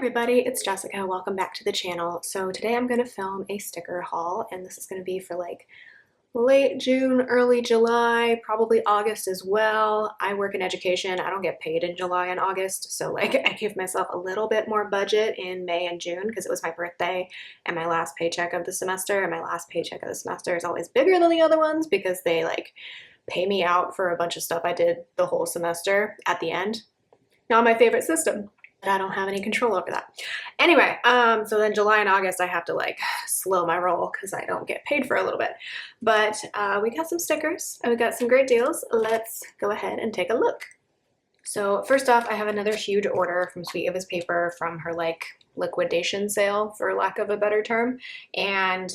everybody, it's Jessica. Welcome back to the channel. So today I'm going to film a sticker haul, and this is going to be for like late June, early July, probably August as well. I work in education. I don't get paid in July and August, so like I give myself a little bit more budget in May and June because it was my birthday and my last paycheck of the semester, and my last paycheck of the semester is always bigger than the other ones because they like pay me out for a bunch of stuff I did the whole semester at the end. Not my favorite system. I don't have any control over that. Anyway, so then July and August I have to like slow my roll because I don't get paid for a little bit. But we got some stickers and we got some great deals. Let's go ahead and take a look. So first off, I have another huge order from Sweet Eva's Paper from her like liquidation sale, for lack of a better term. And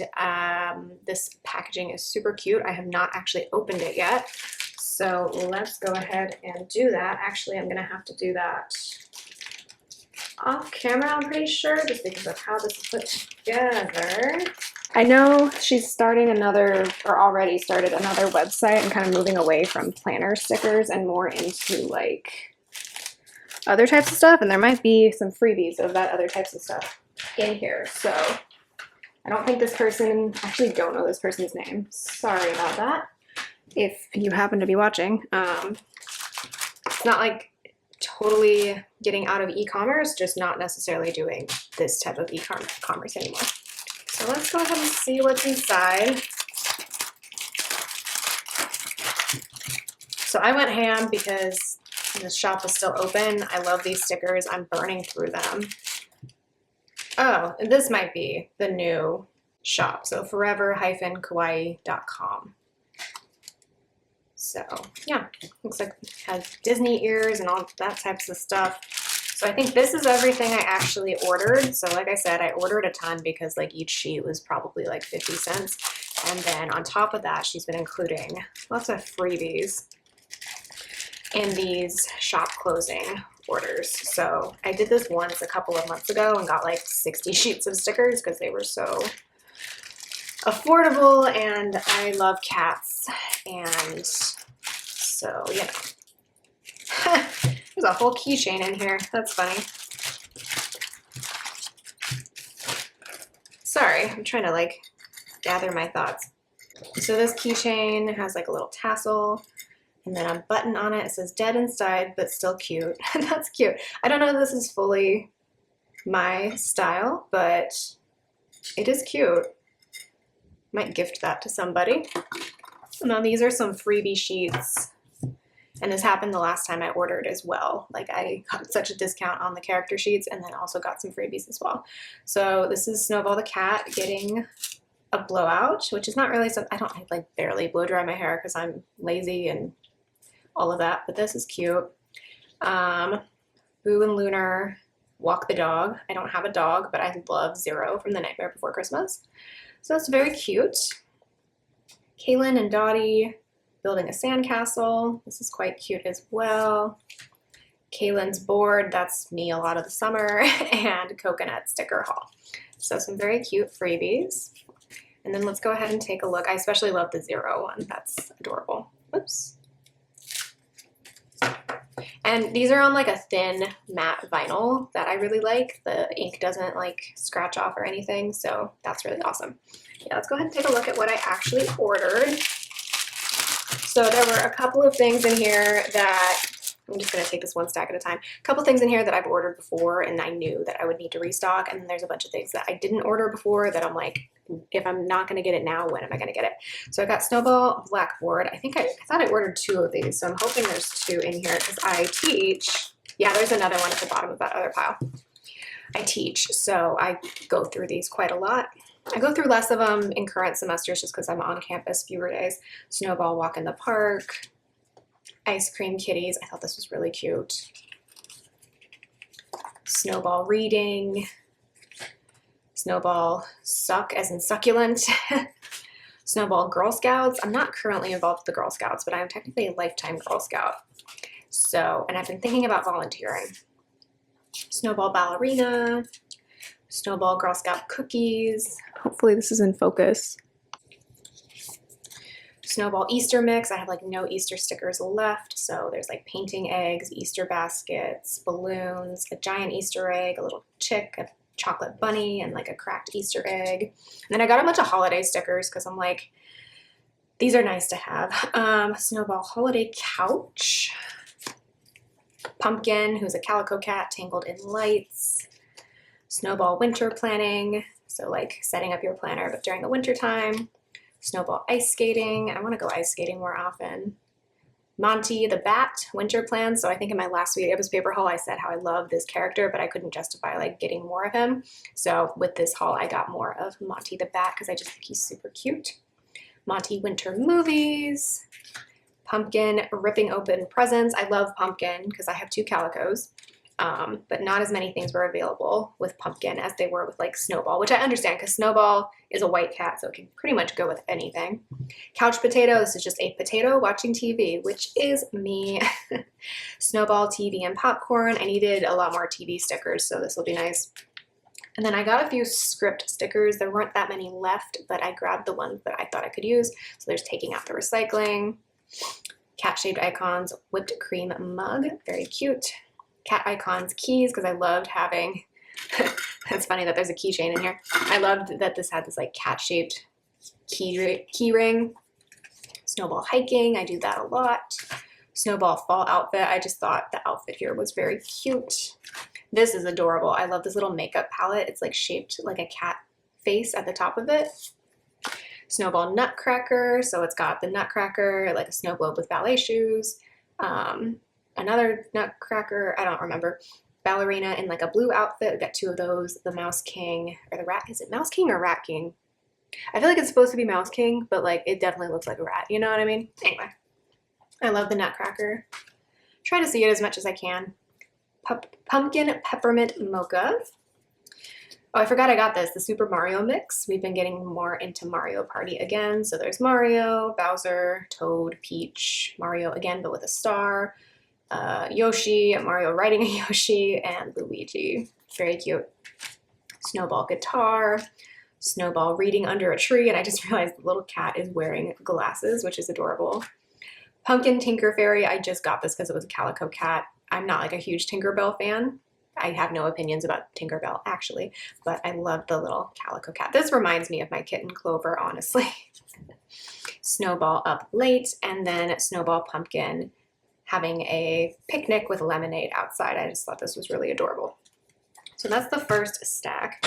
this packaging is super cute. I have not actually opened it yet. So let's go ahead and do that. Actually, I'm gonna have to do that off camera, I'm pretty sure, just because of how this is put together. I know she's starting another, or already started another website and kind of moving away from planner stickers and more into like other types of stuff, and there might be some freebies of that other types of stuff in here. So I don't think this person, actually don't know this person's name. Sorry about that if you happen to be watching. It's not like totally getting out of e-commerce, just not necessarily doing this type of e-commerce anymore. So let's go ahead and see what's inside. So I went ham because the shop was still open. I love these stickers. I'm burning through them. Oh, this might be the new shop. So forever-kawaii.com. So yeah, looks like it has Disney ears and all that types of stuff. So I think this is everything I actually ordered. So like I said, I ordered a ton because like each sheet was probably like 50 cents. And then on top of that, she's been including lots of freebies in these shop closing orders. So I did this once a couple of months ago and got like 60 sheets of stickers because they were so affordable, and I love cats, and so you know. There's a whole keychain in here. That's funny. Sorry, I'm trying to like gather my thoughts. So this keychain has like a little tassel and then a button on it. It says dead inside but still cute. That's cute. I don't know if this is fully my style, but it is cute. Might gift that to somebody. Now these are some freebie sheets, and this happened the last time I ordered as well. Like I got such a discount on the character sheets and then also got some freebies as well. So this is Snowball the cat getting a blowout, which is not really something, I like barely blow dry my hair because I'm lazy and all of that, but this is cute. Boo and Lunar walk the dog. I don't have a dog, but I love Zero from The Nightmare Before Christmas. So that's very cute. Kaylin and Dottie building a sandcastle. This is quite cute as well. Kaylin's bored, that's me a lot of the summer, and coconut sticker haul. So some very cute freebies. And then let's go ahead and take a look. I especially love the Zero one. That's adorable. Oops. And these are on like a thin matte vinyl that I really like. The ink doesn't like scratch off or anything, so that's really awesome. Yeah, let's go ahead and take a look at what I actually ordered. So there were a couple of things in here that, I'm just gonna take this one stack at a time. A couple things in here that I've ordered before and I knew that I would need to restock, and then there's a bunch of things that I didn't order before that I'm like, if I'm not gonna get it now, when am I gonna get it? So I got Snowball Blackboard. I thought I ordered 2 of these, so I'm hoping there's 2 in here because I teach. Yeah, there's another one at the bottom of that other pile. I teach, so I go through these quite a lot. I go through less of them in current semesters just because I'm on campus fewer days. Snowball Walk in the Park, Ice Cream Kitties. I thought this was really cute. Snowball Reading, Snowball Suck as in succulent, Snowball Girl Scouts. I'm not currently involved with the Girl Scouts, but I'm technically a lifetime Girl Scout. So, and I've been thinking about volunteering. Snowball Ballerina, Snowball Girl Scout Cookies. Hopefully this is in focus. Snowball Easter mix. I have like no Easter stickers left. So there's like painting eggs, Easter baskets, balloons, a giant Easter egg, a little chick, a chocolate bunny, and like a cracked Easter egg. And then I got a bunch of holiday stickers because I'm like, these are nice to have. Snowball holiday couch. Pumpkin, who's a calico cat tangled in lights. Snowball winter planning. So like setting up your planner, but during the winter time. Snowball ice skating. I want to go ice skating more often. Monty the Bat winter plans. So I think in my last week, it was paper haul, I said how I love this character, but I couldn't justify like getting more of him. So with this haul, I got more of Monty the Bat because I just think he's super cute. Monty winter movies. Pumpkin ripping open presents. I love Pumpkin because I have 2 calicos. But not as many things were available with Pumpkin as they were with like Snowball, which I understand because Snowball is a white cat, so it can pretty much go with anything. Couch potato, this is just a potato watching TV, which is me. Snowball, TV, and popcorn. I needed a lot more TV stickers, so this will be nice. And then I got a few script stickers. There weren't that many left, but I grabbed the ones that I thought I could use. So there's taking out the recycling. Cat-shaped icons, whipped cream mug, very cute. Cat icons keys, because I loved having, it's funny that there's a keychain in here. I loved that this had this like cat-shaped key ring. Snowball hiking, I do that a lot. Snowball fall outfit, I just thought the outfit here was very cute. This is adorable. I love this little makeup palette. It's like shaped like a cat face at the top of it. Snowball nutcracker, so it's got the nutcracker, like a snow globe with ballet shoes. Another nutcracker, I don't remember, ballerina in like a blue outfit. We got 2 of those. The Mouse King, or the Rat, is it Mouse King or Rat King? I feel like it's supposed to be Mouse King, but like it definitely looks like a rat, you know what I mean? Anyway, I love the nutcracker. Try to see it as much as I can. Pumpkin peppermint mocha. Oh, I forgot I got this, the Super Mario mix. We've been getting more into Mario Party again. So there's Mario, Bowser, Toad, Peach, Mario again, but with a star. Yoshi, Mario riding a Yoshi, and Luigi. Very cute. Snowball guitar, Snowball reading under a tree, and I just realized the little cat is wearing glasses, which is adorable. Pumpkin Tinker Fairy, I just got this because it was a calico cat. I'm not like a huge Tinkerbell fan. I have no opinions about Tinkerbell actually, but I love the little calico cat. This reminds me of my kitten Clover, honestly. Snowball up late, and then Snowball Pumpkin having a picnic with lemonade outside. I just thought this was really adorable. So that's the first stack.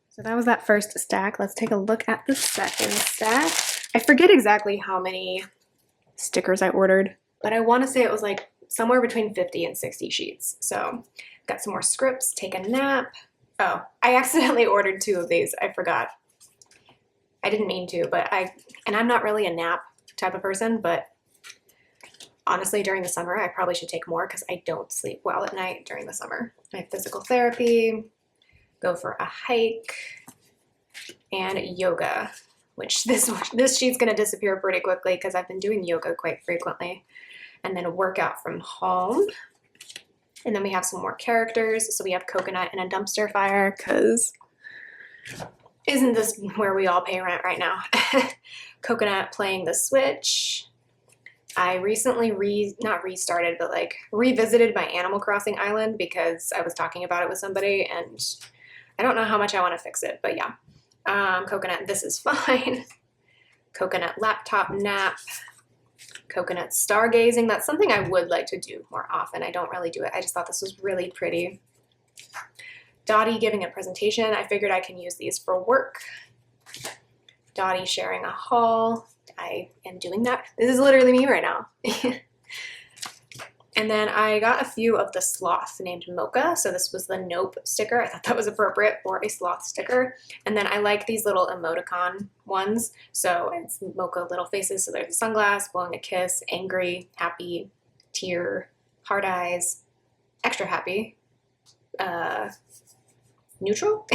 So that was that first stack. Let's take a look at the second stack. I forget exactly how many stickers I ordered, but I want to say it was like somewhere between 50 and 60 sheets. So got some more scripts, take a nap. Oh, I accidentally ordered 2 of these. I forgot. I didn't mean to, but I'm not really a nap type of person, but honestly, during the summer, I probably should take more because I don't sleep well at night during the summer. I have physical therapy, go for a hike, and yoga, which this sheet's going to disappear pretty quickly because I've been doing yoga quite frequently. And then a workout from home. And then we have some more characters. So we have Coconut and a dumpster fire because isn't this where we all pay rent right now? Coconut playing the Switch. I recently not restarted, but like revisited my Animal Crossing island because I was talking about it with somebody and I don't know how much I want to fix it, but yeah. Coconut, this is fine. Coconut laptop nap. Coconut stargazing. That's something I would like to do more often. I don't really do it. I just thought this was really pretty. Dottie giving a presentation. I figured I can use these for work. Dottie sharing a haul. I am doing that. This is literally me right now. And then I got a few of the sloth named Mocha. So this was the Nope sticker. I thought that was appropriate for a sloth sticker. And then I like these little emoticon ones. So it's Mocha little faces. So there's a sunglass, blowing a kiss, angry, happy, tear, hard eyes, extra happy, neutral,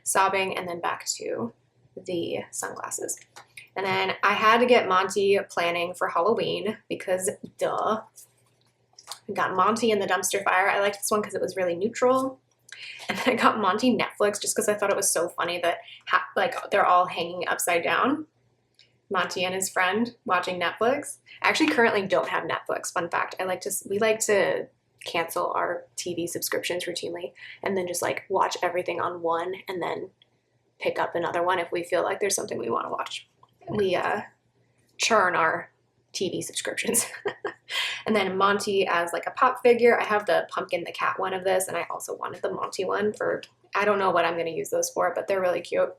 sobbing, and then back to the sunglasses. And then I had to get Monty planning for Halloween because duh. I got Monty and the dumpster fire. I liked this one because it was really neutral. And then I got Monty Netflix just because I thought it was so funny that like they're all hanging upside down. Monty and his friend watching Netflix. I actually currently don't have Netflix. Fun fact. We like to cancel our TV subscriptions routinely and then just like watch everything on one and then pick up another one if we feel like there's something we want to watch. We churn our TV subscriptions. And then Monty as like a pop figure. I have the Pumpkin the Cat one of this, and I also wanted the Monty one for, I don't know what I'm going to use those for, but they're really cute.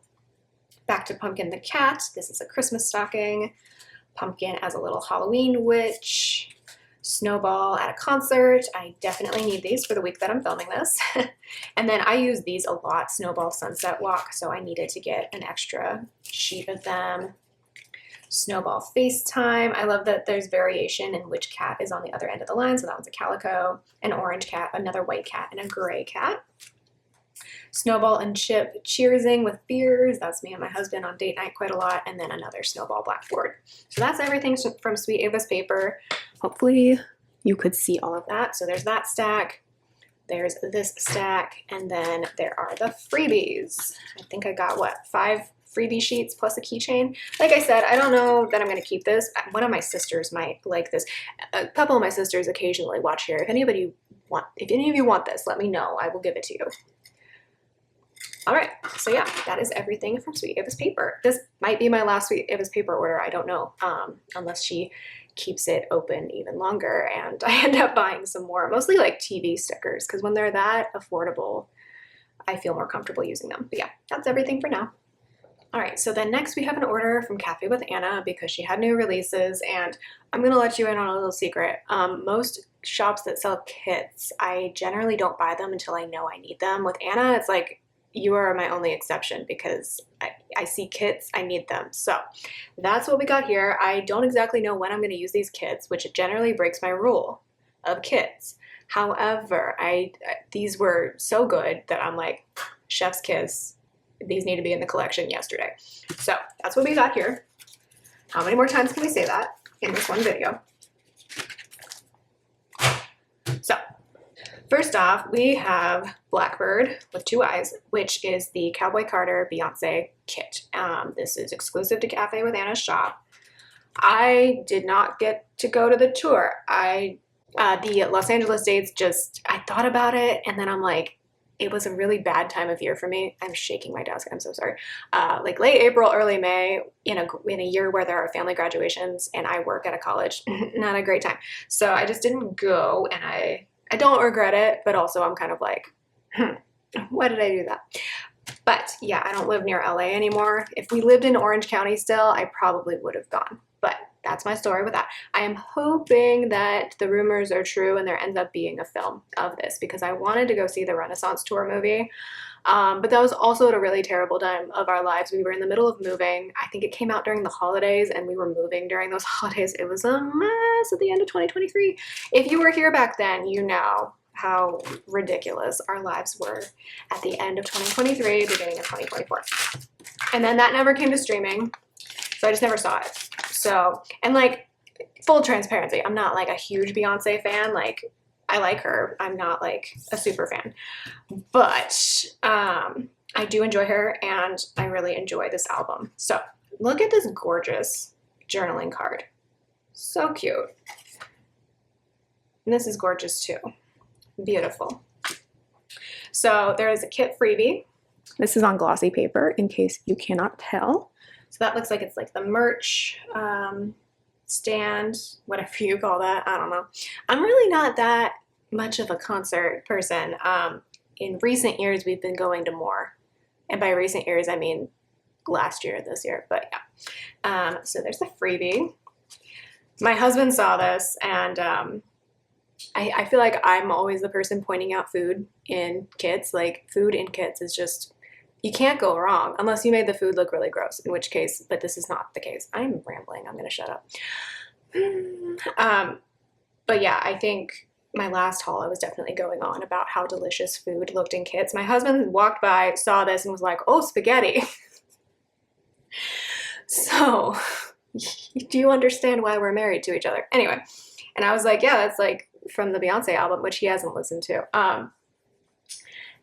Back to Pumpkin the Cat. This is a Christmas stocking. Pumpkin as a little Halloween witch. Snowball at a concert. I definitely need these for the week that I'm filming this. And then I use these a lot, Snowball Sunset Walk, so I needed to get an extra sheet of them. Snowball FaceTime. I love that there's variation in which cat is on the other end of the line. So that one's a calico, an orange cat, another white cat, and a gray cat. Snowball and Chip cheersing with beers. That's me and my husband on date night quite a lot. And then another Snowball blackboard. So that's everything from Sweet Ava's paper. Hopefully you could see all of that. So there's that stack. There's this stack. And then there are the freebies. I think I got, what, 5 freebie sheets plus a keychain. Like I said, I don't know that I'm going to keep this. One of my sisters might like this. A couple of my sisters occasionally watch here. If any of you want this, let me know. I will give it to you. All right, so yeah, that is everything from Sweet Ava's paper. This might be my last Sweet Ava's paper order. I don't know, unless she keeps it open even longer and I end up buying some more, mostly like TV stickers, because when they're that affordable, I feel more comfortable using them. But yeah, that's everything for now. All right, so then next we have an order from Cafe with Anna because she had new releases, and I'm gonna let you in on a little secret. Most shops that sell kits, I generally don't buy them until I know I need them. With Anna, it's like, you are my only exception because I see kits, I need them. So that's what we got here. I don't exactly know when I'm gonna use these kits, which generally breaks my rule of kits. However, these were so good that I'm like, chef's kiss. These need to be in the collection yesterday. So that's what we got here. How many more times can we say that in this one video? So first off, we have Blackbird with 2 eyes, which is the Cowboy Carter Beyonce kit. This is exclusive to Cafe with Anna's shop. I did not get to go to the tour. The Los Angeles dates, I thought about it, and then I'm like, it was a really bad time of year for me. I'm shaking my desk. I'm so sorry. Like late April, early May, in a year where there are family graduations and I work at a college, not a great time. So I just didn't go, and I don't regret it, but also I'm kind of like, why did I do that? But yeah, I don't live near LA anymore. If we lived in Orange County still, I probably would have gone. But that's my story with that. I am hoping that the rumors are true and there ends up being a film of this, because I wanted to go see the Renaissance Tour movie. But that was also at a really terrible time of our lives. We were in the middle of moving. I think it came out during the holidays, and we were moving during those holidays. It was a mess at the end of 2023. If you were here back then, you know how ridiculous our lives were at the end of 2023, beginning of 2024. And then that never came to streaming, so I just never saw it. So, and like, full transparency, I'm not like a huge Beyonce fan. Like, I like her. I'm not like a super fan. But I do enjoy her, and I really enjoy this album. So, look at this gorgeous journaling card. So cute. And this is gorgeous too. Beautiful. So, there is a kit freebie. This is on glossy paper, in case you cannot tell. So that looks like it's like the merch stand, whatever you call that. I don't know. I'm really not that much of a concert person. In recent years, we've been going to more. And by recent years, I mean last year, this year, but yeah. So there's the freebie. My husband saw this, and I feel like I'm always the person pointing out food in kits. Like, food in kits is just, you can't go wrong unless you made the food look really gross, in which case, but this is not the case. I'm rambling. I'm going to shut up. But yeah, I think my last haul, I was definitely going on about how delicious food looked in kits. My husband walked by, saw this, and was like, oh, spaghetti. So, do you understand why we're married to each other? Anyway, and I was like, yeah, that's like from the Beyonce album, which he hasn't listened to.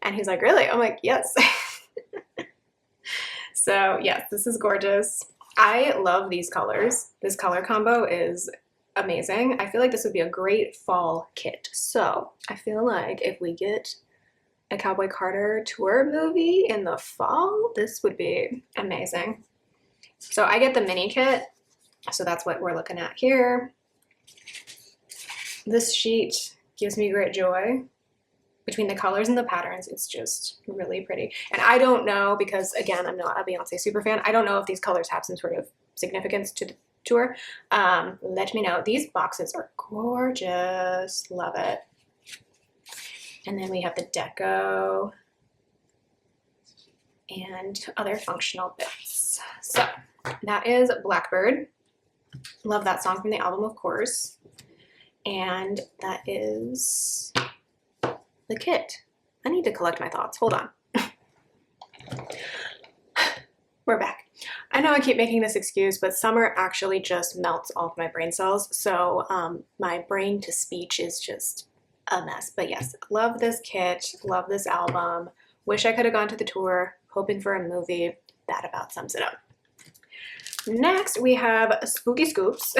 And he's like, really? I'm like, yes. So yes, this is gorgeous. I love these colors. This color combo is amazing. I feel like this would be a great fall kit. So I feel like if we get a Cowboy Carter tour movie in the fall, this would be amazing. So I get the mini kit. So that's what we're looking at here. This sheet gives me great joy. Between the colors and the patterns, it's just really pretty. And I don't know, because again, I'm not a Beyonce super fan, I don't know if these colors have some sort of significance to the tour. Let me know. These boxes are gorgeous. Love it. And then we have the deco and other functional bits. So that is Blackbird. Love that song from the album, of course. And that is the kit. I need to collect my thoughts. Hold on. We're back. I know I keep making this excuse, but summer actually just melts all of my brain cells. So my brain to speech is just a mess. But yes, love this kit. Love this album. Wish I could have gone to the tour. Hoping for a movie. That about sums it up. Next, we have Spooky Scoops,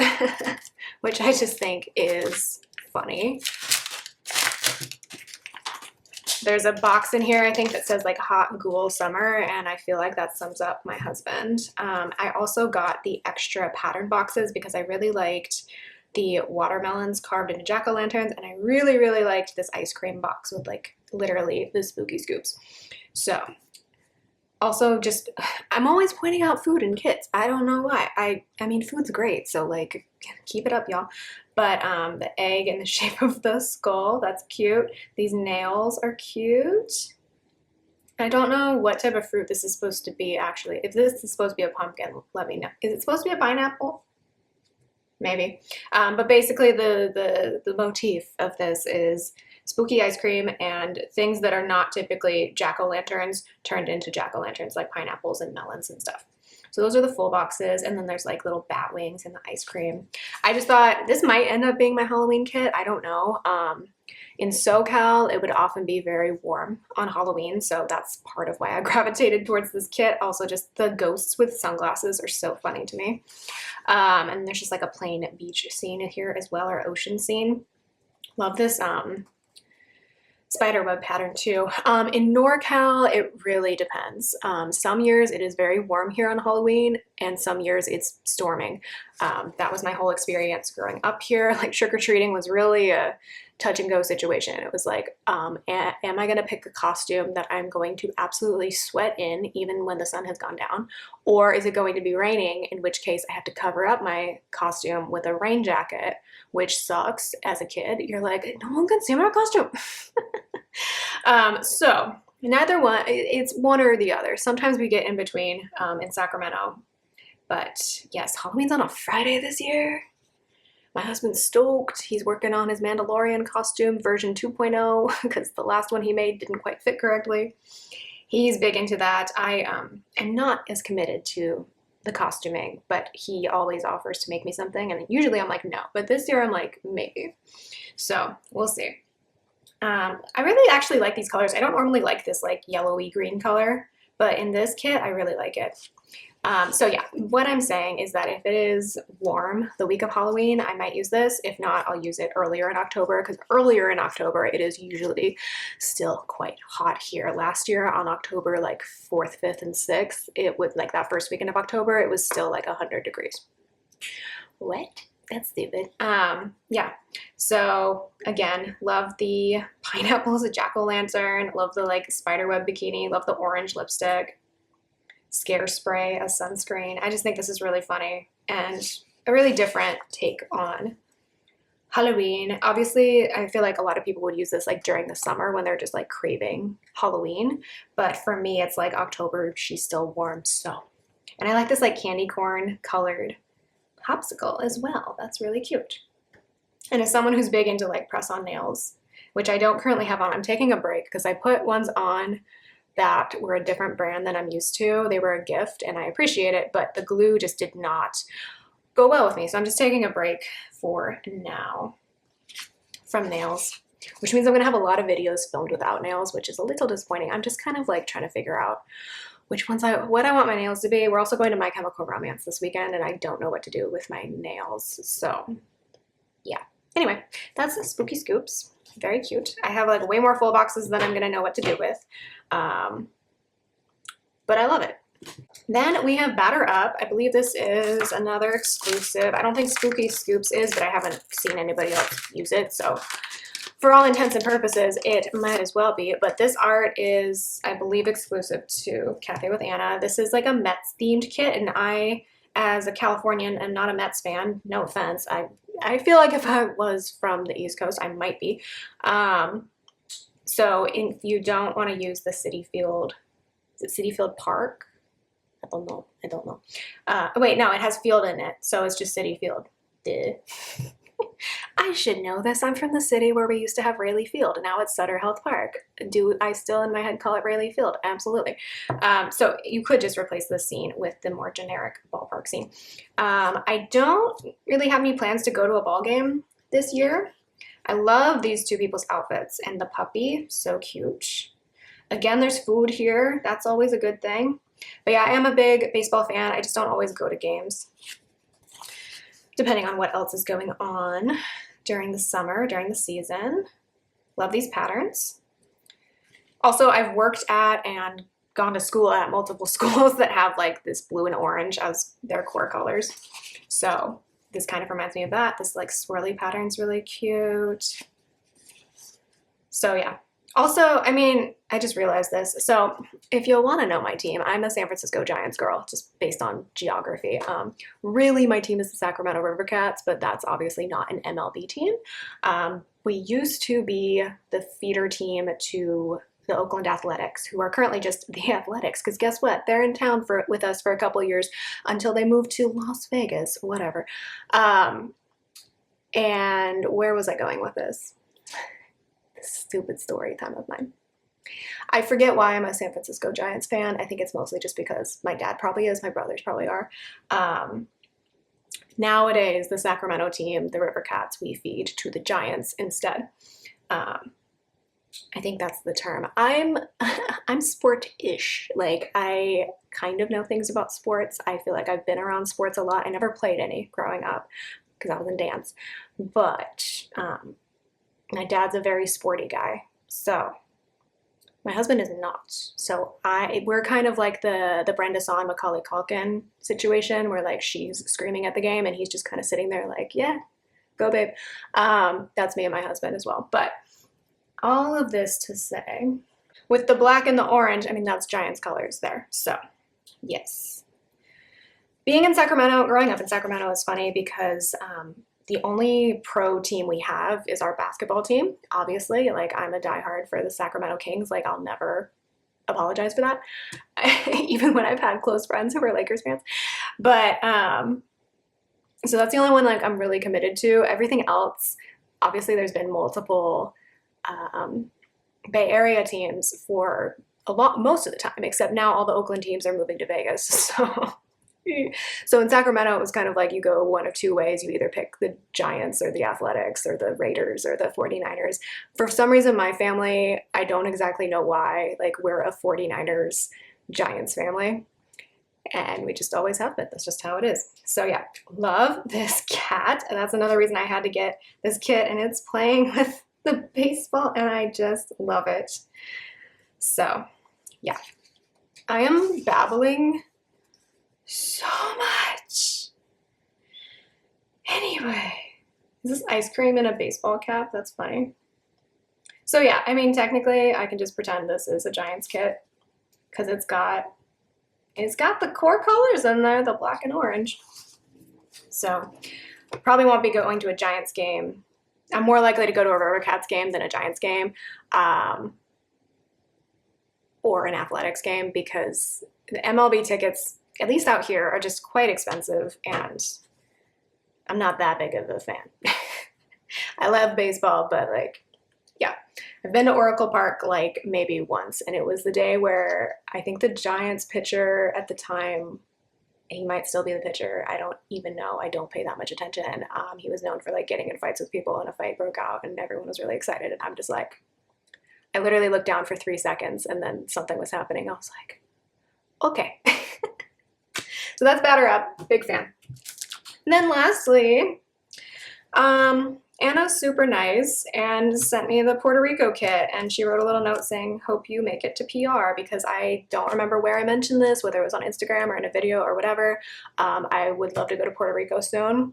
which I just think is funny. There's a box in here, I think, that says like Hot Ghoul Summer, and I feel like that sums up my husband. I also got the extra pattern boxes because I really liked the watermelons carved into jack-o'-lanterns, and I really, really liked this ice cream box with like literally the Spooky Scoops. So also just, I'm always pointing out food in kits. I don't know why. I mean, food's great, so like keep it up, y'all. But the egg in the shape of the skull, that's cute. These nails are cute. I don't know what type of fruit this is supposed to be, actually. If this is supposed to be a pumpkin, let me know. Is it supposed to be a pineapple? Maybe. But basically the motif of this is spooky ice cream and things that are not typically jack-o'-lanterns turned into jack-o'-lanterns, like pineapples and melons and stuff. So those are the full boxes, and then there's like little bat wings and the ice cream. I just thought this might end up being my Halloween kit. I don't know. In SoCal, it would often be very warm on Halloween, so that's part of why I gravitated towards this kit. Also, just the ghosts with sunglasses are so funny to me. And there's just like a plain beach scene here as well, or ocean scene. Love this spiderweb pattern too. In NorCal, it really depends. Some years it is very warm here on Halloween, and some years it's storming. That was my whole experience growing up here. Like trick-or-treating was really a touch and go situation. It was like, am I gonna pick a costume that I'm going to absolutely sweat in even when the sun has gone down? Or is it going to be raining, in which case I have to cover up my costume with a rain jacket, which sucks as a kid. You're like, no one can see my costume. So neither one, it's one or the other. Sometimes we get in between in Sacramento. But yes, Halloween's on a Friday this year. My husband's stoked. He's working on his Mandalorian costume version 2.0 because the last one he made didn't quite fit correctly. He's big into that. I am not as committed to the costuming, but he always offers to make me something, and usually I'm like, no. But this year I'm like, maybe. So we'll see. I really actually like these colors. I don't normally like this like yellowy green color, but in this kit, I really like it. So yeah, what I'm saying is that if it is warm the week of Halloween, I might use this. If not, I'll use it earlier in October, because earlier in October, it is usually still quite hot here. Last year on October, like 4th, 5th, and 6th, it was like that first weekend of October, it was still like 100 degrees. What? That's stupid. Yeah. So again, love the pineapples, a jack-o'-lantern, love the like spiderweb bikini, love the orange lipstick. Scare spray as sunscreen. I just think this is really funny and a really different take on Halloween. Obviously, I feel like a lot of people would use this like during the summer when they're just like craving Halloween. But for me, it's like October, she's still warm. So, and I like this like candy corn colored popsicle as well. That's really cute. And as someone who's big into like press on nails, which I don't currently have on, I'm taking a break because I put ones on that were a different brand than I'm used to. They were a gift and I appreciate it, but the glue just did not go well with me. So I'm just taking a break for now from nails, which means I'm gonna have a lot of videos filmed without nails, which is a little disappointing. I'm just kind of like trying to figure out what I want my nails to be. We're also going to My Chemical Romance this weekend, and I don't know what to do with my nails. So yeah. Anyway, that's the Spooky Scoops. Very cute. I have like way more full boxes than I'm gonna know what to do with. But I love it. Then we have Batter Up. I believe this is another exclusive. I don't think Spooky Scoops is, but I haven't seen anybody else use it. So for all intents and purposes, it might as well be. But this art is, I believe, exclusive to Cafe with Anna. This is like a Mets themed kit, and I, as a Californian, am not a Mets fan. No offense. I feel like if I was from the East Coast, I might be. So if you don't want to use the Citi Field, is it Citi Field Park? I don't know. I don't know. Wait, no, it has field in it, so it's just Citi Field. Duh. I should know this. I'm from the city where we used to have Rayleigh Field. Now it's Sutter Health Park. Do I still in my head call it Rayleigh Field? Absolutely. So you could just replace this scene with the more generic ballpark scene. I don't really have any plans to go to a ball game this year. I love these two people's outfits and the puppy. So cute. Again, there's food here. That's always a good thing. But yeah, I am a big baseball fan. I just don't always go to games, depending on what else is going on during the summer, during the season. Love these patterns. Also, I've worked at and gone to school at multiple schools that have like this blue and orange as their core colors. So this kind of reminds me of that. This like swirly pattern's really cute. So yeah. Also, I mean, I just realized this. So if you'll want to know my team, I'm a San Francisco Giants girl, just based on geography. Really, my team is the Sacramento River Cats, but that's obviously not an MLB team. We used to be the feeder team to the Oakland Athletics, who are currently just the Athletics, because guess what? They're in town with us for a couple years until they move to Las Vegas, whatever. And where was I going with this? Stupid story time of mine. I forget why I'm a San Francisco Giants fan. I think it's mostly just because my dad probably is, my brothers probably are. Nowadays, the Sacramento team, the River Cats, we feed to the Giants instead. I think that's the term. I'm sport-ish. Like, I kind of know things about sports. I feel like I've been around sports a lot. I never played any growing up because I was in dance. But my dad's a very sporty guy, so my husband is not. So we're kind of like the Brenda Song, Macaulay Culkin situation, where like she's screaming at the game and he's just kind of sitting there like, yeah, go babe. That's me and my husband as well. But all of this to say, with the black and the orange, I mean, that's Giants colors there. So yes. Being in Sacramento, growing up in Sacramento is funny because the only pro team we have is our basketball team, obviously. Like, I'm a diehard for the Sacramento Kings. Like, I'll never apologize for that, even when I've had close friends who are Lakers fans. But, so that's the only one, like, I'm really committed to. Everything else, obviously, there's been multiple Bay Area teams for most of the time, except now all the Oakland teams are moving to Vegas, So in Sacramento, it was kind of like you go one of two ways. You either pick the Giants or the Athletics or the Raiders or the 49ers. For some reason, my family, I don't exactly know why, like we're a 49ers Giants family. And we just always have been. That's just how it is. So yeah, love this cat. And that's another reason I had to get this kit. And it's playing with the baseball and I just love it. So yeah, I am babbling so much. Anyway, is this ice cream in a baseball cap? That's funny. So yeah, I mean, technically I can just pretend this is a Giants kit because it's got the core colors in there, the black and orange. So probably won't be going to a Giants game. I'm more likely to go to a River Cats game than a Giants game, or an Athletics game, because the MLB tickets, at least out here, are just quite expensive, and I'm not that big of a fan. I love baseball, but like, yeah. I've been to Oracle Park like maybe once, and it was the day where I think the Giants pitcher at the time, he might still be the pitcher, I don't even know, I don't pay that much attention. He was known for like getting in fights with people, and a fight broke out and everyone was really excited, and I'm just like, I literally looked down for 3 seconds and then something was happening. I was like, Okay. So that's Batter Up. Big fan. And then lastly, Anna's super nice and sent me the Puerto Rico kit, and she wrote a little note saying, hope you make it to PR, because I don't remember where I mentioned this, whether it was on Instagram or in a video or whatever. I would love to go to Puerto Rico soon.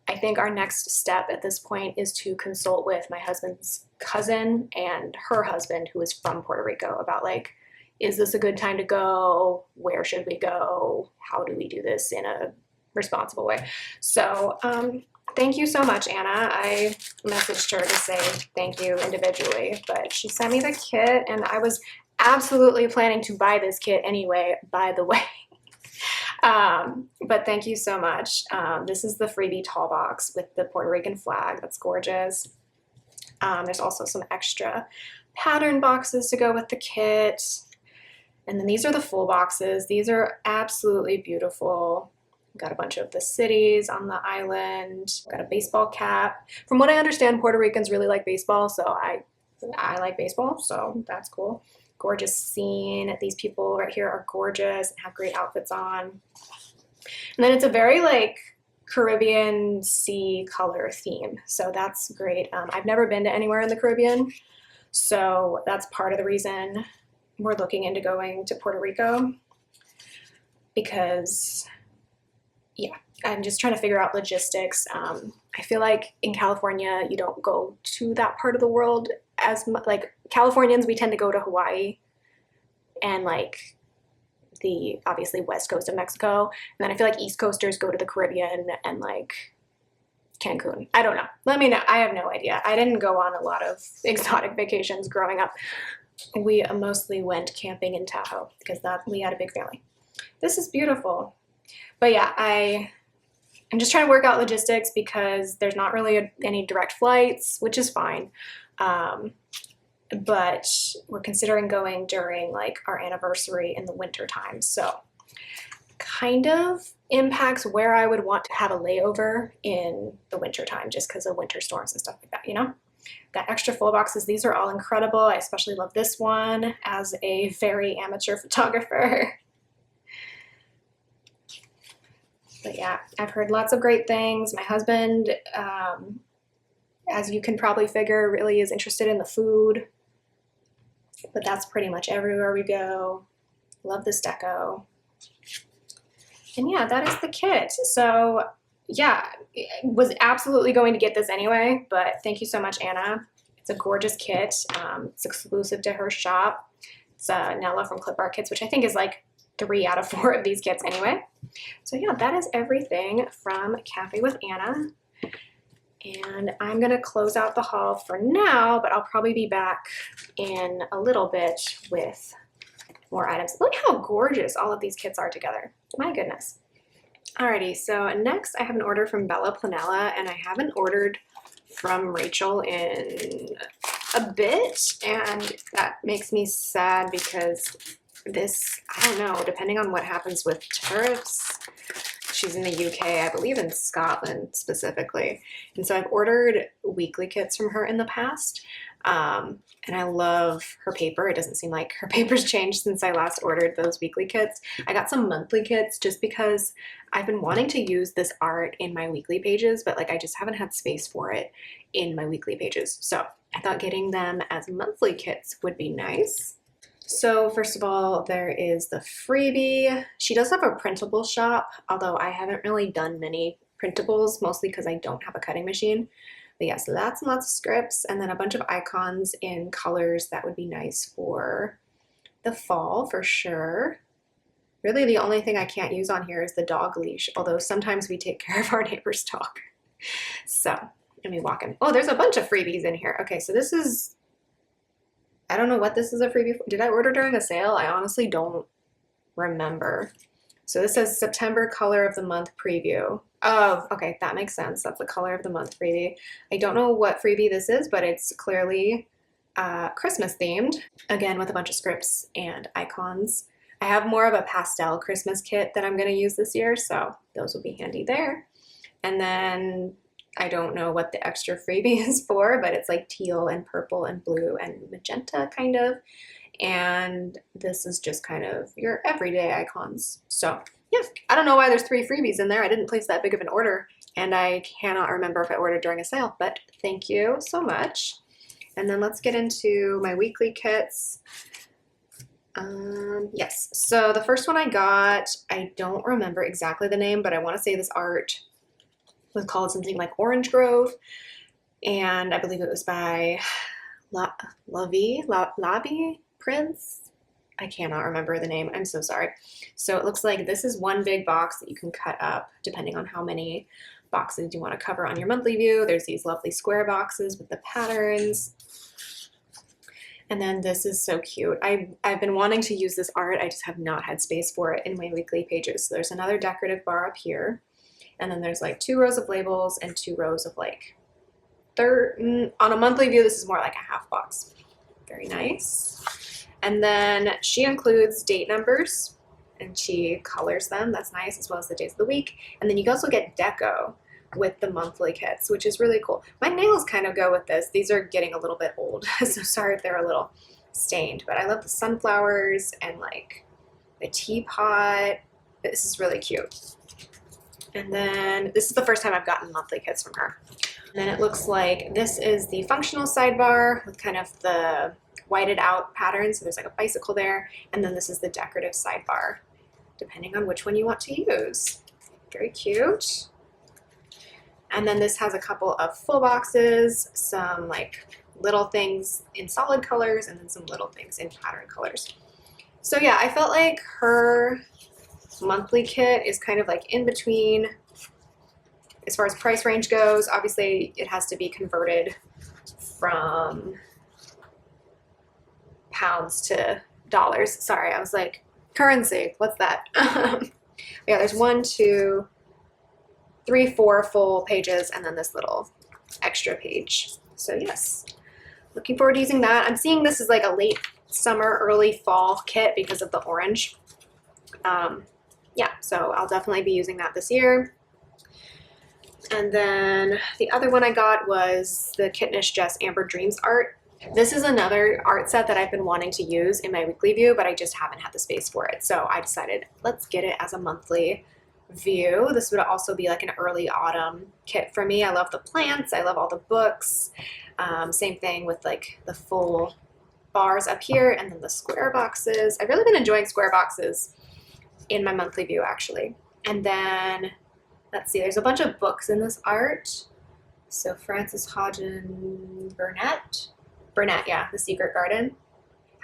I think our next step at this point is to consult with my husband's cousin and her husband, who is from Puerto Rico, about like, is this a good time to go? Where should we go? How do we do this in a responsible way? So thank you so much, Anna. I messaged her to say thank you individually, but she sent me the kit, and I was absolutely planning to buy this kit anyway, by the way. But thank you so much. This is the freebie tall box with the Puerto Rican flag. That's gorgeous. There's also some extra pattern boxes to go with the kit. And then these are the full boxes. These are absolutely beautiful. Got a bunch of the cities on the island. Got a baseball cap. From what I understand, Puerto Ricans really like baseball, so I like baseball, so that's cool. Gorgeous scene. These people right here are gorgeous and have great outfits on. And then it's a very like Caribbean sea color theme, so that's great. I've never been to anywhere in the Caribbean, so that's part of the reason we're looking into going to Puerto Rico, because yeah, I'm just trying to figure out logistics. I feel like in California, you don't go to that part of the world as much. Like Californians, we tend to go to Hawaii and like the obviously west coast of Mexico. And then I feel like East Coasters go to the Caribbean and like Cancun. I don't know. Let me know. I have no idea. I didn't go on a lot of exotic vacations growing up. We mostly went camping in Tahoe because we had a big family. This is beautiful. But yeah, I'm just trying to work out logistics because there's not really any direct flights, which is fine. But we're considering going during like our anniversary in the winter time. So kind of impacts where I would want to have a layover in the winter time, just because of winter storms and stuff like that, you know? Got extra full boxes. These are all incredible. I especially love this one as a very amateur photographer. But yeah, I've heard lots of great things. My husband, as you can probably figure, really is interested in the food. But that's pretty much everywhere we go. Love this deco. And yeah, that is the kit. So yeah, was absolutely going to get this anyway, but thank you so much, Anna. It's a gorgeous kit. It's exclusive to her shop. It's Nella from Clip Art Kits, which I think is like 3 out of 4 of these kits anyway. So yeah, that is everything from Cafe with Anna. And I'm gonna close out the haul for now, but I'll probably be back in a little bit with more items. Look how gorgeous all of these kits are together. My goodness. Alrighty, so next I have an order from Bella Planella, and I haven't ordered from Rachel in a bit, and that makes me sad because this, I don't know, depending on what happens with tariffs, she's in the UK, I believe in Scotland specifically, and so I've ordered weekly kits from her in the past, and I love her paper. It doesn't seem like her paper's changed since I last ordered those weekly kits. I got some monthly kits just because I've been wanting to use this art in my weekly pages, but like I just haven't had space for it in my weekly pages. So I thought getting them as monthly kits would be nice. So first of all, there is the freebie. She does have a printable shop, although I haven't really done many printables, mostly because I don't have a cutting machine. But yes, lots and lots of scripts, and then a bunch of icons in colors that would be nice for the fall for sure. Really the only thing I can't use on here is the dog leash, although sometimes we take care of our neighbor's dog. So let me walk in. Oh, there's a bunch of freebies in here. Okay, so this is, I don't know what this is a freebie for. Did I order during a sale? I honestly don't remember. So this says September color of the month preview. Oh, okay, that makes sense. That's the color of the month freebie. I don't know what freebie this is, but it's clearly Christmas themed. Again, with a bunch of scripts and icons. I have more of a pastel Christmas kit that I'm gonna use this year, so those will be handy there. And then I don't know what the extra freebie is for, but it's like teal and purple and blue and magenta kind of. And this is just kind of your everyday icons. So yeah, I don't know why there's 3 freebies in there. I didn't place that big of an order, and I cannot remember if I ordered during a sale, but thank you so much. And then let's get into my weekly kits. Yes, so the first one I got, I don't remember exactly the name, but I want to say this art was called something like Orange Grove, and I believe it was by Labi Prince. I cannot remember the name. I'm so sorry. So it looks like this is one big box that you can cut up depending on how many boxes you want to cover on your monthly view. There's these lovely square boxes with the patterns. And then this is so cute. I've been wanting to use this art. I just have not had space for it in my weekly pages. So there's another decorative bar up here. And then there's like 2 rows of labels and 2 rows of like on a monthly view, this is more like a half box. Very nice. And then she includes date numbers and she colors them. That's nice, as well as the days of the week. And then you also get deco with the monthly kits, which is really cool. My nails kind of go with this. These are getting a little bit old, so sorry if they're a little stained, but I love the sunflowers and like the teapot. This is really cute. And then this is the first time I've gotten monthly kits from her. And then it looks like this is the functional sidebar with kind of the whited out pattern. So there's like a bicycle there. And then this is the decorative sidebar, depending on which one you want to use. Very cute. And then this has a couple of full boxes, some like little things in solid colors, and then some little things in pattern colors. So yeah, I felt like her monthly kit is kind of like in between as far as price range goes. Obviously, it has to be converted from pounds to dollars. Sorry, I was like, currency, what's that? Yeah, there's 1, 2, 3, 4 full pages, and then this little extra page. So yes, looking forward to using that. I'm seeing this is like a late summer, early fall kit because of the orange. Yeah, so I'll definitely be using that this year. And then the other one I got was the Kitnish Jess Amber Dreams art. This is another art set that I've been wanting to use in my weekly view, but I just haven't had the space for it. So I decided, let's get it as a monthly view. This would also be like an early autumn kit for me. I love the plants. I love all the books. Same thing with like the full bars up here and then the square boxes. I've really been enjoying square boxes in my monthly view actually. And then let's see, there's a bunch of books in this art. So Frances Hodgson Burnett, yeah, The Secret Garden.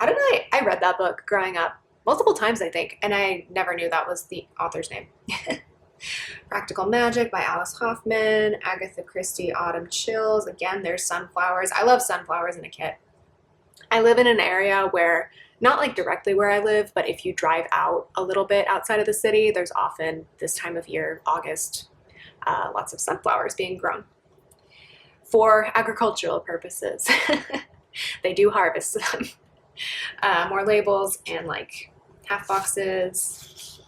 I read that book growing up multiple times, I think, and I never knew that was the author's name. Practical Magic by Alice Hoffman, Agatha Christie, Autumn Chills. Again, there's sunflowers. I love sunflowers in a kit. I live in an area where, not like directly where I live, but if you drive out a little bit outside of the city, there's often this time of year, August, lots of sunflowers being grown for agricultural purposes. They do harvest them. More labels and like half boxes.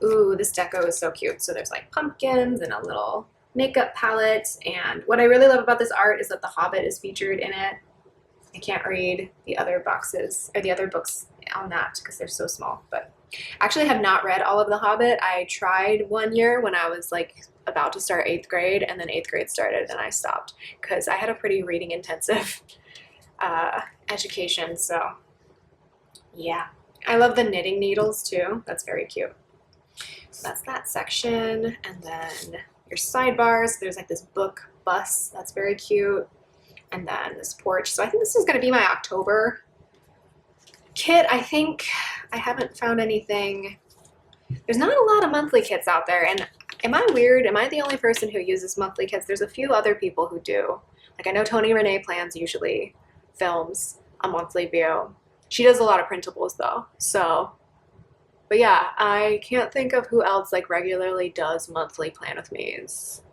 Ooh, this deco is so cute. So there's like pumpkins and a little makeup palette. And what I really love about this art is that The Hobbit is featured in it. I can't read the other boxes or the other books on that because they're so small, but I actually have not read all of The Hobbit. I tried one year when I was like about to start 8th grade, and then 8th grade started and I stopped because I had a pretty reading intensive education. So yeah, I love the knitting needles too. That's very cute. So that's that section. And then your sidebars, there's like this book bus. That's very cute. And then this porch. So I think this is going to be my October kit. I think I haven't found anything. There's not a lot of monthly kits out there. And am I weird? Am I the only person who uses monthly kits? There's a few other people who do. Like I know Toni Renee Plans usually films a monthly view. She does a lot of printables though. So, but yeah, I can't think of who else like regularly does monthly plan with me's.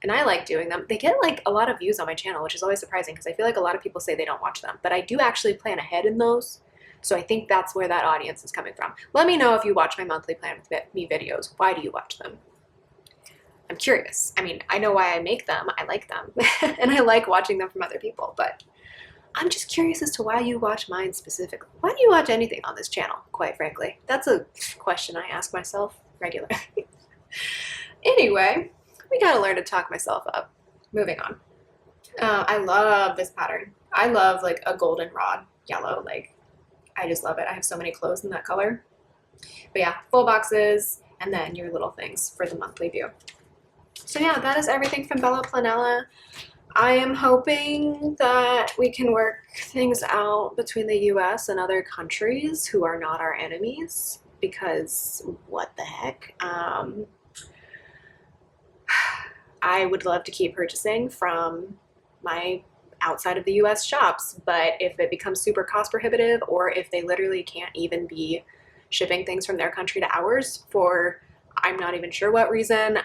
And I like doing them. They get like a lot of views on my channel, which is always surprising because I feel like a lot of people say they don't watch them, but I do actually plan ahead in those. So I think that's where that audience is coming from. Let me know if you watch my monthly plan with me videos. Why do you watch them? I'm curious. I mean, I know why I make them. I like them and I like watching them from other people, but I'm just curious as to why you watch mine specifically. Why do you watch anything on this channel, quite frankly? That's a question I ask myself regularly. Anyway, we gotta learn to talk myself up. Moving on. I love this pattern. I love like a goldenrod yellow. Like, I just love it. I have so many clothes in that color. But yeah, full boxes and then your little things for the monthly view. So yeah, that is everything from Bella Planella. I am hoping that we can work things out between the US and other countries who are not our enemies, because what the heck? I would love to keep purchasing from my outside of the US shops, but if it becomes super cost prohibitive, or if they literally can't even be shipping things from their country to ours for I'm not even sure what reason,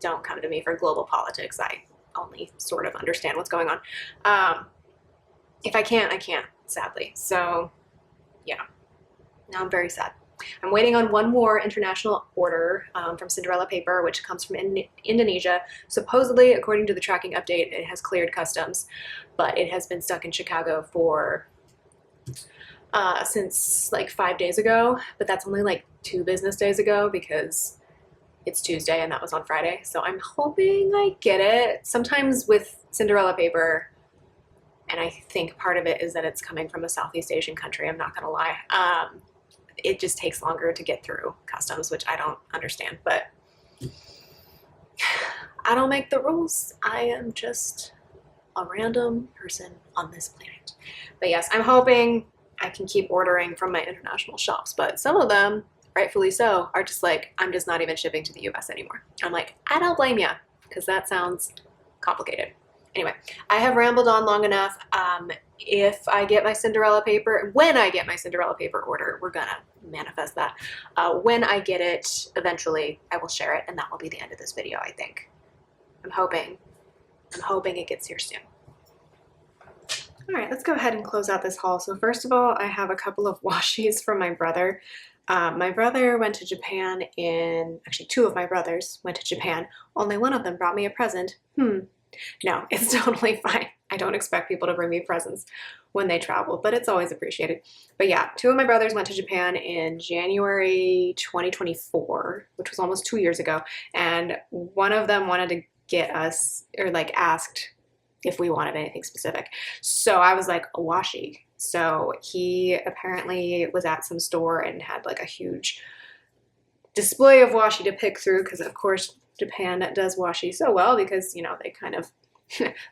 don't come to me for global politics. I only sort of understand what's going on. If I can't, I can't, sadly. So yeah, now I'm very sad. I'm waiting on one more international order from Cinderella Paper, which comes from Indonesia. Supposedly, according to the tracking update, it has cleared customs, but it has been stuck in Chicago for since like 5 days ago, but that's only like 2 business days ago because it's Tuesday and that was on Friday. So I'm hoping I get it. Sometimes with Cinderella Paper, and I think part of it is that it's coming from a Southeast Asian country, I'm not gonna lie, it just takes longer to get through customs, which I don't understand, but I don't make the rules. I am just a random person on this planet. But yes, I'm hoping I can keep ordering from my international shops, but some of them, rightfully so, are just like, I'm just not even shipping to the US anymore. I'm like, I don't blame you, because that sounds complicated. Anyway, I have rambled on long enough. If I get my Cinderella Paper, when I get my Cinderella Paper order, we're gonna manifest that. When I get it, eventually I will share it, and that will be the end of this video, I think. I'm hoping it gets here soon. All right, let's go ahead and close out this haul. So first of all, I have a couple of washies from my brother. My brother went to Japan actually 2 of my brothers went to Japan. Only one of them brought me a present. No, it's totally fine. I don't expect people to bring me presents when they travel, but it's always appreciated. But yeah, 2 of my brothers went to Japan in January 2024, which was almost 2 years ago. And one of them wanted to get us, or like asked if we wanted anything specific. So I was like, a washi. So he apparently was at some store and had like a huge display of washi to pick through, because of course Japan does washi so well because, you know, they kind of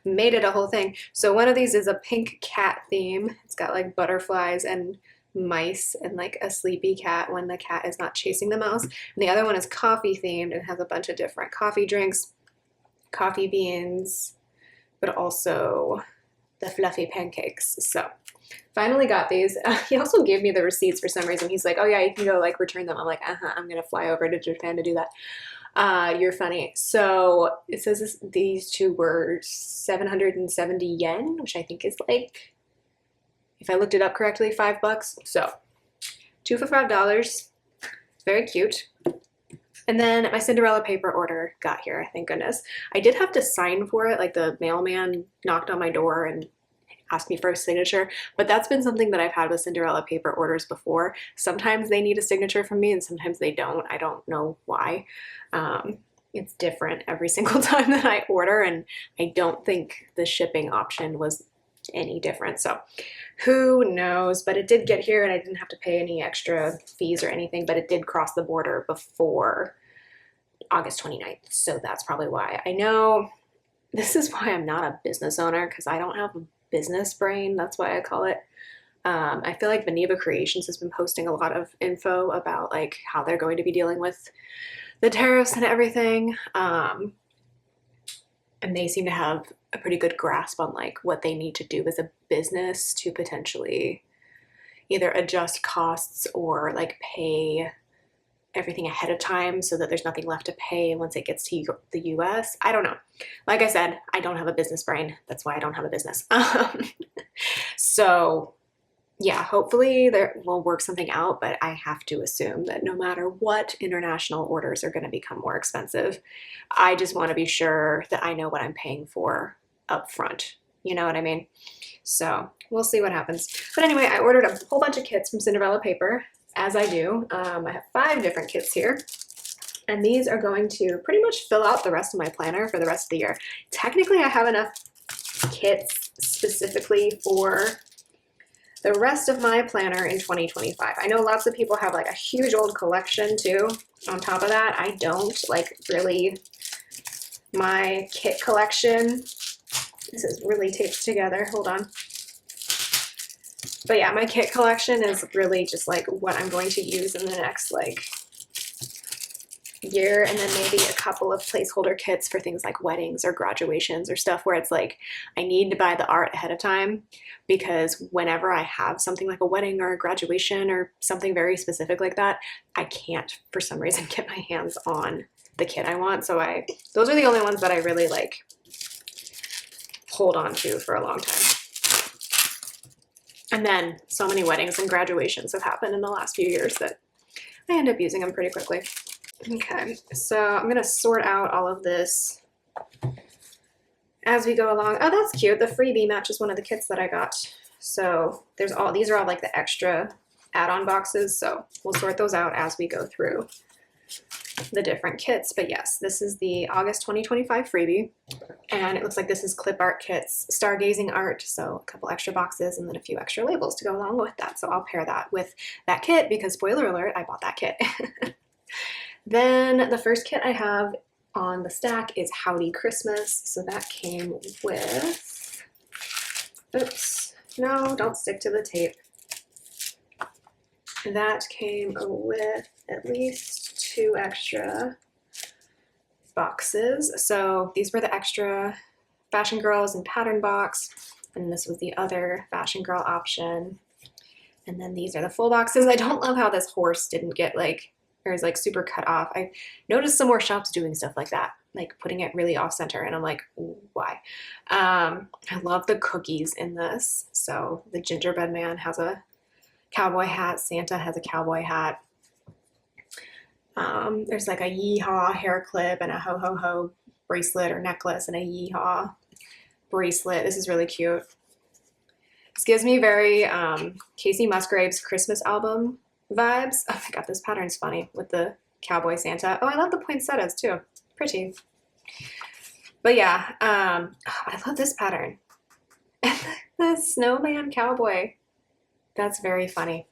made it a whole thing. So one of these is a pink cat theme. It's got like butterflies and mice and like a sleepy cat when the cat is not chasing the mouse. And the other one is coffee themed and has a bunch of different coffee drinks, coffee beans, but also the fluffy pancakes. So finally got these. He also gave me the receipts for some reason. He's like, oh yeah, you can go like return them. I'm like, I'm gonna fly over to Japan to do that. You're funny. So it says these 2 were 770 yen, which I think is like, if I looked it up correctly, $5. So 2 for $5. Very cute. And then my Cinderella Paper order got here, thank goodness. I did have to sign for it, like the mailman knocked on my door and asked me for a signature, but that's been something that I've had with Cinderella Paper orders before. Sometimes they need a signature from me and sometimes they don't. I don't know why. It's different every single time that I order, and I don't think the shipping option was any different. So who knows, but it did get here and I didn't have to pay any extra fees or anything, but it did cross the border before August 29th. So that's probably why. I know this is why I'm not a business owner, because I don't have a business brain. That's why I call it. I feel like Veneva Creations has been posting a lot of info about like how they're going to be dealing with the tariffs and everything. And they seem to have a pretty good grasp on like what they need to do as a business to potentially either adjust costs or like pay everything ahead of time so that there's nothing left to pay once it gets to the US. I don't know. Like I said, I don't have a business brain. That's why I don't have a business. So yeah, hopefully we'll work something out, but I have to assume that no matter what, international orders are going to become more expensive. I just want to be sure that I know what I'm paying for up front. You know what I mean? So we'll see what happens. But anyway, I ordered a whole bunch of kits from Cinderella Paper, as I do. I have 5 different kits here. And these are going to pretty much fill out the rest of my planner for the rest of the year. Technically, I have enough kits specifically for the rest of my planner in 2025. I know lots of people have like a huge old collection too. On top of that, I don't like really my kit collection. This is really taped together. Hold on. But yeah, my kit collection is really just like what I'm going to use in the next like year, and then maybe a couple of placeholder kits for things like weddings or graduations or stuff where it's like I need to buy the art ahead of time, because whenever I have something like a wedding or a graduation or something very specific like that, I can't for some reason get my hands on the kit I want. So those are the only ones that I really like hold on to for a long time. And then so many weddings and graduations have happened in the last few years that I end up using them pretty quickly. Okay, so I'm gonna sort out all of this as we go along. Oh, that's cute. The freebie matches one of the kits that I got. So these are all like the extra add-on boxes. So we'll sort those out as we go through the different kits. But yes, this is the August 2025 freebie. And it looks like this is clip art kits, stargazing art. So a couple extra boxes and then a few extra labels to go along with that. So I'll pair that with that kit because spoiler alert, I bought that kit. Then the first kit I have on the stack is Howdy Christmas. So that came with, oops, no, don't stick to the tape. That came with at least 2 extra boxes. So these were the extra Fashion Girls and Pattern box, and this was the other Fashion Girl option. And then these are the full boxes. I don't love how this horse didn't get like, or is like super cut off. I noticed some more shops doing stuff like that, like putting it really off center, and I'm like, why? I love the cookies in this. So the gingerbread man has a cowboy hat, Santa has a cowboy hat. There's like a yeehaw hair clip and a ho ho ho bracelet or necklace and a yeehaw bracelet. This is really cute. This gives me very Casey Musgraves Christmas album vibes. Oh my god, this pattern's funny with the cowboy Santa. Oh, I love the poinsettias too. Pretty. But yeah, I love this pattern. The snowman cowboy. That's very funny.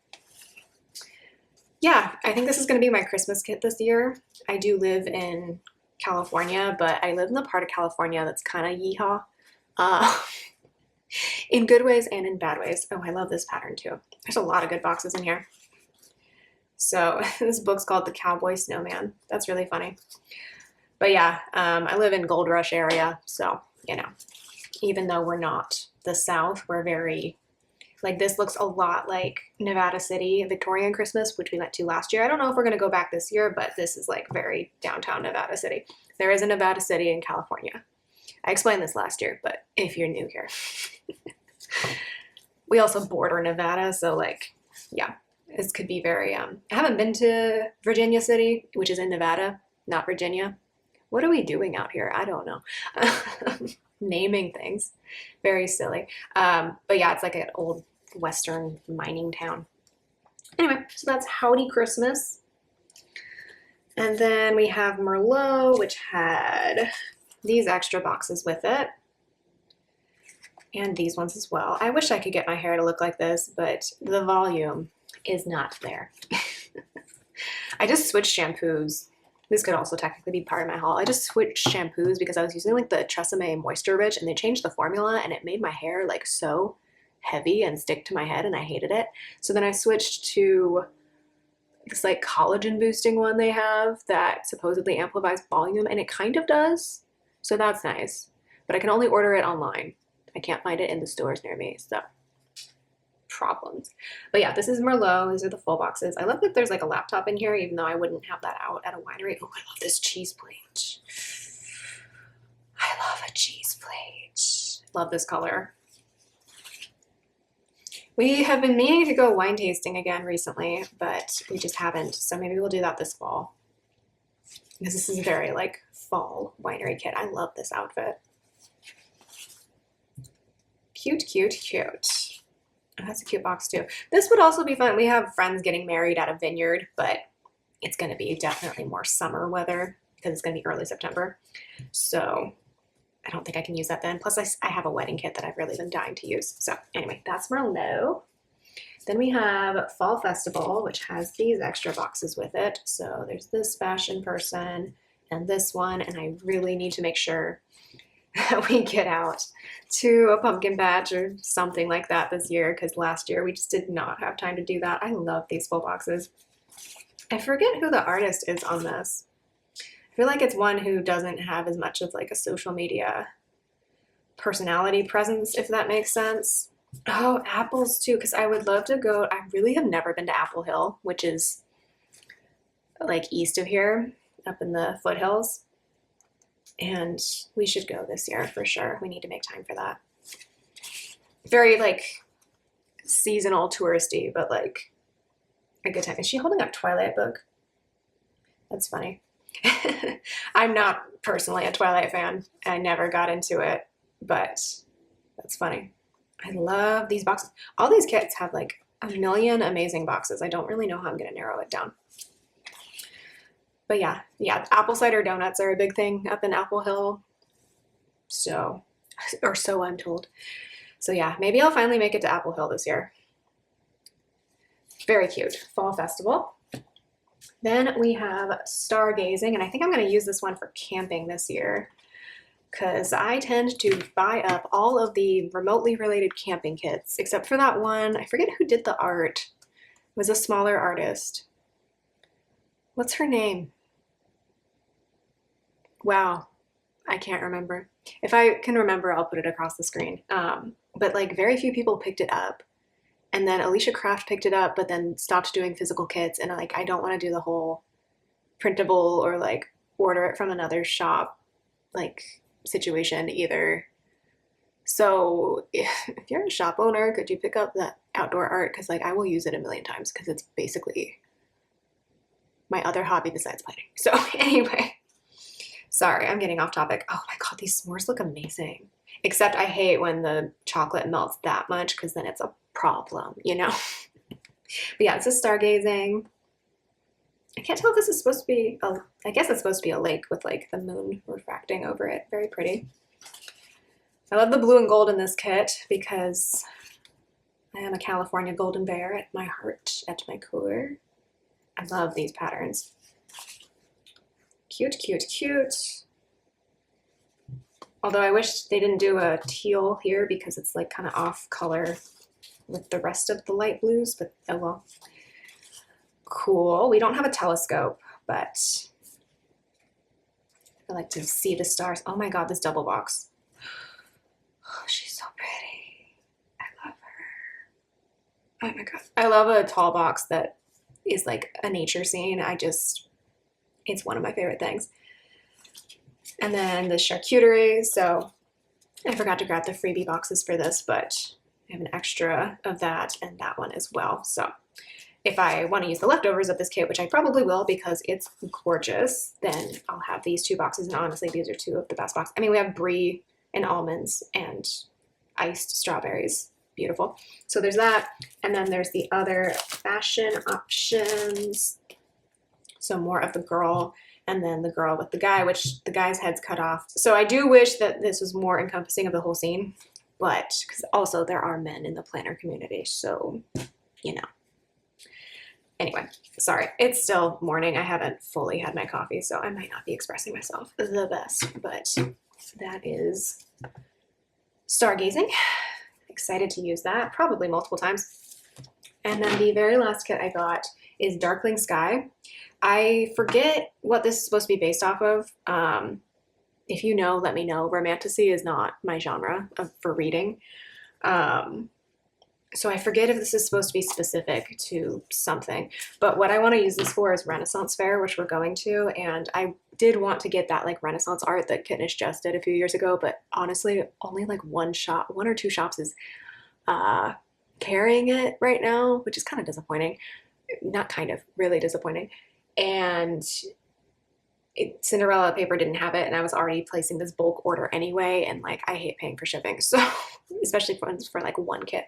Yeah, I think this is going to be my Christmas kit this year. I do live in California, but I live in the part of California that's kind of yeehaw. In good ways and in bad ways. Oh, I love this pattern too. There's a lot of good boxes in here. So this book's called The Cowboy Snowman. That's really funny. But yeah, I live in Gold Rush area. So, you know, even though we're not the South, we're very, like this looks a lot like Nevada City Victorian Christmas, which we went to last year. I don't know if we're going to go back this year, but this is like very downtown Nevada City. There is a Nevada City in California. I explained this last year, but if you're new here. We also border Nevada, so like, yeah. This could be very, I haven't been to Virginia City, which is in Nevada, not Virginia. What are we doing out here? I don't know. Naming things. Very silly. But yeah, it's like an old Western mining town. Anyway, so that's Howdy Christmas. And then we have Merlot, which had these extra boxes with it. And these ones as well. I wish I could get my hair to look like this, but the volume is not there. I just switched shampoos. This could also technically be part of my haul. I just switched shampoos because I was using like the Tresemme Moisture Rich, and they changed the formula and it made my hair like so heavy and stick to my head, and I hated it. So then I switched to this like collagen boosting one they have that supposedly amplifies volume, and it kind of does. So that's nice. But I can only order it online. I can't find it in the stores near me, so problems. But yeah, this is Merlot. These are the full boxes. I love that there's like a laptop in here, even though I wouldn't have that out at a winery. Oh, I love this cheese plate. I love a cheese plate. Love this color. We have been meaning to go wine tasting again recently, but we just haven't. So maybe we'll do that this fall. Because this is very like fall winery kit. I love this outfit. Cute, cute, cute. Oh, that's a cute box too. This would also be fun. We have friends getting married at a vineyard, but it's going to be definitely more summer weather because it's going to be early September. So I don't think I can use that then. Plus, I have a wedding kit that I've really been dying to use. So anyway, that's Merlot. Then we have Fall Festival, which has these extra boxes with it. So there's this fashion person and this one, and I really need to make sure that we get out to a pumpkin patch or something like that this year, because last year we just did not have time to do that. I love these full boxes. I forget who the artist is on this. I feel like it's one who doesn't have as much of like a social media personality presence, if that makes sense. Oh, apples too, because I would love to go. I really have never been to Apple Hill, which is like east of here, up in the foothills. And we should go this year for sure. We need to make time for that. Very like seasonal touristy, but like a good time. Is she holding up Twilight book? That's funny. I'm not personally a Twilight fan. I never got into it, but that's funny. I love these boxes. All these kits have like a million amazing boxes. I don't really know how I'm going to narrow it down. But yeah, apple cider donuts are a big thing up in Apple Hill. So, or so I'm told. So yeah, maybe I'll finally make it to Apple Hill this year. Very cute. Fall Festival. Then we have Stargazing, and I think I'm going to use this one for camping this year because I tend to buy up all of the remotely related camping kits, except for that one. I forget who did the art. It was a smaller artist. What's her name? Wow, I can't remember. If I can remember, I'll put it across the screen. But like very few people picked it up. And then Alicia Craft picked it up, but then stopped doing physical kits. And like, I don't want to do the whole printable or like order it from another shop like situation either. So if you're a shop owner, could you pick up that outdoor art? Because like I will use it a million times because it's basically my other hobby besides planning. So anyway. Sorry, I'm getting off topic. Oh my God, these s'mores look amazing. Except I hate when the chocolate melts that much because then it's a problem, you know? But yeah, it's a Stargazing. I can't tell if this is supposed to be, I guess it's supposed to be a lake with like the moon refracting over it. Very pretty. I love the blue and gold in this kit because I am a California golden bear at my heart, at my core. I love these patterns. Cute, cute, cute. Although I wish they didn't do a teal here because it's like kind of off color with the rest of the light blues, but oh well. Cool. We don't have a telescope, but I like to see the stars. Oh my God, this double box. Oh, she's so pretty. I love her. Oh my God. I love a tall box that is like a nature scene. It's one of my favorite things. And then the charcuterie. So I forgot to grab the freebie boxes for this, but I have an extra of that and that one as well. So if I want to use the leftovers of this kit, which I probably will because it's gorgeous, then I'll have these two boxes. And honestly, these are two of the best boxes. I mean, we have brie and almonds and iced strawberries. Beautiful. So there's that. And then there's the other fashion options. So more of the girl and then the girl with the guy, which the guy's head's cut off. So I do wish that this was more encompassing of the whole scene, but because also there are men in the planner community. So, you know. Anyway, sorry. It's still morning. I haven't fully had my coffee, so I might not be expressing myself the best, but that is Stargazing. Excited to use that, probably multiple times. And then the very last kit I got is Darkling Sky. I forget what this is supposed to be based off of. If you know, let me know. Romantasy is not my genre for reading. So I forget if this is supposed to be specific to something. But what I want to use this for is Renaissance Fair, which we're going to. And I did want to get that like Renaissance art that Kitnish just did a few years ago. But honestly, only like one or two shops is carrying it right now, which is kind of disappointing. Not kind of, really disappointing. And Cinderella paper didn't have it, and I was already placing this bulk order anyway, and like I hate paying for shipping, so especially for like one kit.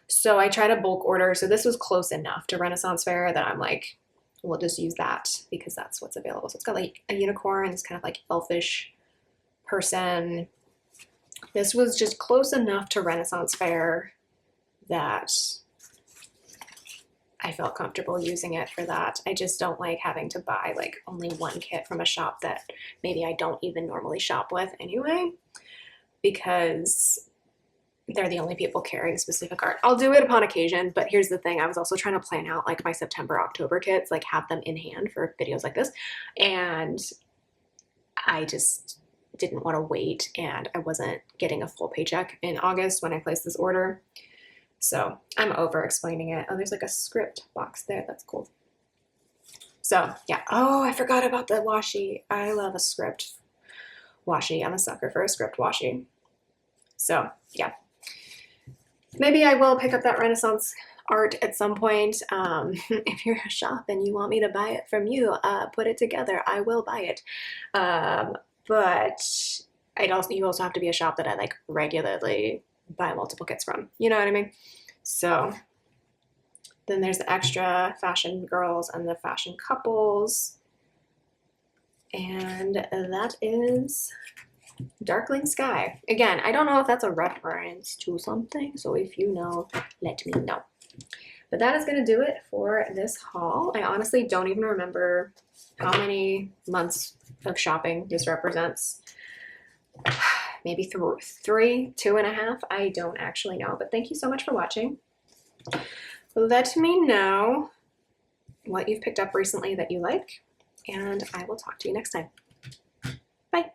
So I tried a bulk order. So this was close enough to Renaissance Fair that I'm like, we'll just use that because that's what's available. So it's got like a unicorn, it's kind of like elfish person. This was just close enough to Renaissance Fair that I felt comfortable using it for that. I just don't like having to buy like only one kit from a shop that maybe I don't even normally shop with anyway, because they're the only people carrying specific art. I'll do it upon occasion, but here's the thing. I was also trying to plan out like my September, October kits, like have them in hand for videos like this. And I just didn't want to wait, and I wasn't getting a full paycheck in August when I placed this order. So I'm over explaining it. Oh, there's like a script box there. That's cool. So yeah. Oh, I forgot about the washi. I love a script washi. I'm a sucker for a script washi. So yeah. Maybe I will pick up that Renaissance art at some point. If you're a shop and you want me to buy it from you, put it together. I will buy it. But you also have to be a shop that I like regularly buy multiple kits from. You know what I mean? So then there's the extra fashion girls and the fashion couples. And that is Darkling Sky. Again, I don't know if that's a reference to something, so if you know, let me know. But that is going to do it for this haul. I honestly don't even remember how many months of shopping this represents. Maybe 3, 2.5. I don't actually know, but thank you so much for watching. Let me know what you've picked up recently that you like, and I will talk to you next time. Bye.